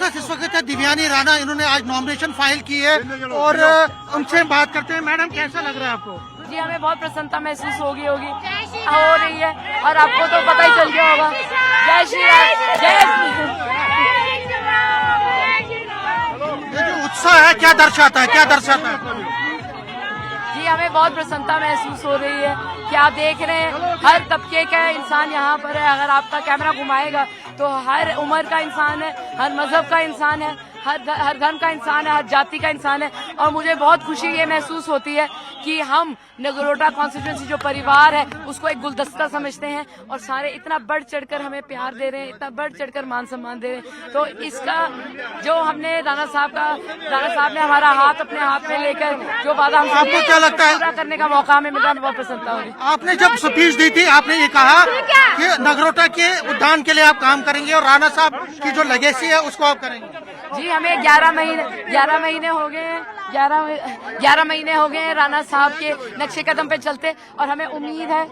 साथ इस वक्त दिव्यानी राणा, इन्होंने आज नॉमिनेशन फाइल की है और उनसे बात करते हैं। मैडम, कैसा लग रहा है आपको? जी, हमें बहुत प्रसन्नता महसूस हो रही है और आपको तो पता ही चल गया होगा। जय श्री राम, जय ये जो उत्साह है क्या दर्शाता है, क्या दर्शाता है? जी, हमें बहुत प्रसन्नता महसूस हो रही है कि आप देख रहे हैं हर तबके का इंसान यहाँ पर है। अगर आपका कैमरा घुमाएगा तो हर उम्र का इंसान है, हर मजहब का इंसान है, हर धर्म का इंसान है, हर जाति का इंसान है। और मुझे बहुत खुशी ये महसूस होती है कि हम नगरोटा कॉन्स्टिट्यूंसी जो परिवार है उसको एक गुलदस्ता समझते हैं और सारे इतना बढ़ चढ़कर हमें प्यार दे रहे हैं, इतना बढ़ चढ़कर मान सम्मान दे रहे हैं। तो इसका जो हमने राणा साहब ने हमारा हाथ अपने हाथ में लेकर जो वादा हमसे आपको क्या लगता है पूरा करने का मौका हमें मिला, बहुत प्रसन्नता हो रही। आपने जब स्पीच दी थी, आपने ये कहा कि नगरोटा के उद्यान के लिए आप काम करेंगे और राणा साहब की जो लेगेसी है उसको आप करेंगे। जी, हमें 11 महीने हो गए हैं, 11 महीने हो गए हैं राणा साहब के नक्शे कदम पे चलते और हमें उम्मीद है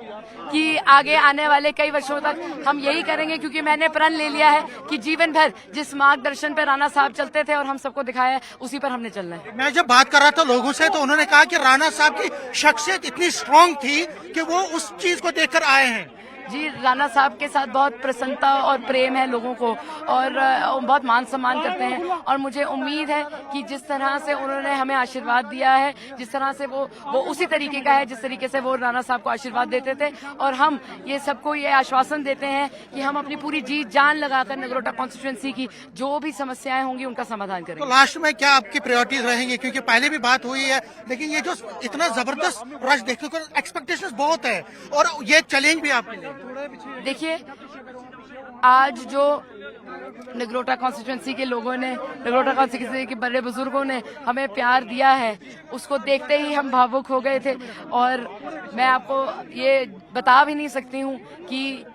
कि आगे आने वाले कई वर्षों तक हम यही करेंगे, क्योंकि मैंने प्रण ले लिया है कि जीवन भर जिस मार्गदर्शन पे राणा साहब चलते थे और हम सबको दिखाया है उसी पर हमने चलना है। मैं जब बात कर रहा था लोगों से तो उन्होंने कहा कि राणा साहब की शख्सियत इतनी स्ट्रांग थी कि वो उस चीज को देखकर आए हैं। जी, राणा साहब के साथ बहुत प्रसन्नता और प्रेम है लोगों को और बहुत मान सम्मान करते हैं और मुझे उम्मीद है कि जिस तरह से उन्होंने हमें आशीर्वाद दिया है, जिस तरह से वो उसी तरीके का है जिस तरीके से वो राणा साहब को आशीर्वाद देते थे। और हम ये सबको ये आश्वासन देते हैं कि हम अपनी पूरी जी जान लगाकर नगरोटा कॉन्स्टिट्यूंसी की जो भी समस्याएं होंगी उनका समाधान करेंगे। तो लास्ट में क्या आपकी प्रायोरिटीज रहेंगी, क्योंकि पहले भी बात हुई है, लेकिन ये जो इतना जबरदस्त रश देखने को एक्सपेक्टेशंस बहुत है और ये चैलेंज भी आपके लिए। देखिए, आज जो नगरोटा कॉन्स्टिट्यूंसी के लोगों ने, नगरोटा कॉन्स्टिट्यूंसी के बड़े बुजुर्गों ने हमें प्यार दिया है, उसको देखते ही हम भावुक हो गए थे। और मैं आपको ये बता भी नहीं सकती हूँ कि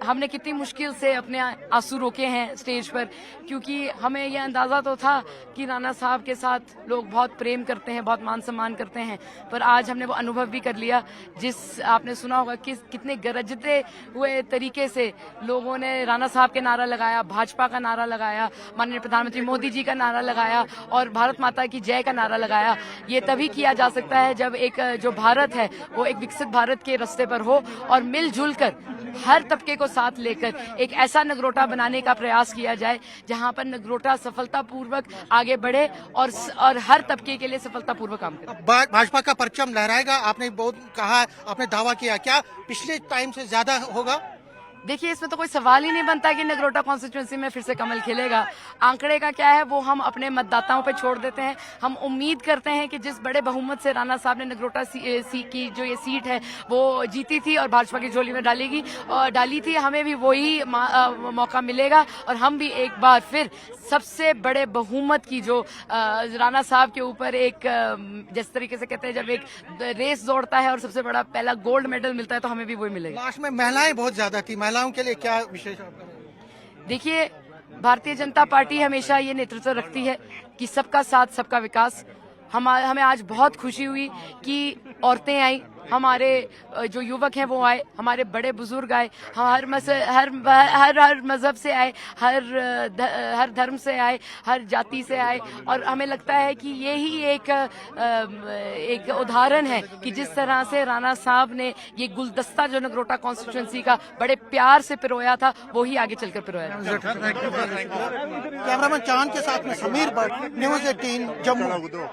हमने कितनी मुश्किल से अपने आंसू रोके हैं स्टेज पर, क्योंकि हमें यह अंदाजा तो था कि राणा साहब के साथ लोग बहुत प्रेम करते हैं, बहुत मान सम्मान करते हैं, पर आज हमने वो अनुभव भी कर लिया। आपने सुना होगा कि कितने गरजते हुए तरीके से लोगों ने राणा साहब के नारा लगाया, भाजपा का नारा लगाया, माननीय प्रधानमंत्री मोदी जी का नारा लगाया और भारत माता की जय का नारा लगाया। ये तभी किया जा सकता है जब एक जो भारत है वो एक विकसित भारत के रास्ते पर हो और मिलजुल कर हर तबके को साथ लेकर एक ऐसा नगरोटा बनाने का प्रयास किया जाए जहां पर नगरोटा सफलतापूर्वक आगे बढ़े और हर तबके के लिए सफलतापूर्वक काम करे। भाजपा का परचम लहराएगा, आपने बहुत कहा, आपने दावा किया, क्या पिछले टाइम से ज्यादा होगा? देखिए, इसमें तो कोई सवाल ही नहीं बनता कि नगरोटा कॉन्स्टिट्यूंसी में फिर से कमल खिलेगा। आंकड़े का क्या है वो हम अपने मतदाताओं पे छोड़ देते हैं। हम उम्मीद करते हैं कि जिस बड़े बहुमत से राणा साहब ने नगरोटा की जो ये सीट है वो जीती थी और भाजपा की झोली में डाली थी, हमें भी वही मौका मिलेगा और हम भी एक बार फिर सबसे बड़े बहुमत की जो राणा साहब के ऊपर एक जिस तरीके से कहते हैं जब एक रेस दौड़ता है और सबसे बड़ा पहला गोल्ड मेडल मिलता है तो हमें भी वही मिलेगा। लास्ट में महिलाएं बहुत ज्यादा थी, महिलाओं के लिए क्या विशेष? देखिए, भारतीय जनता पार्टी हमेशा ये नेतृत्व रखती है कि सबका साथ सबका विकास। हमें आज बहुत खुशी हुई कि औरतें आई, हमारे जो युवक हैं वो आए, हमारे बड़े बुजुर्ग आए, हर मजहब से आए, हर धर्म से आए, हर जाति से आए। और हमें लगता है कि यही एक उदाहरण है कि जिस तरह से राणा साहब ने ये गुलदस्ता जो नगरोटा कॉन्स्टिट्यूंसी का बड़े प्यार से पिरोया था वो ही आगे चलकर पिरोया। कैमरामैन चांद के साथ में समीर भट्ट, न्यूज़ 18 जम्मू।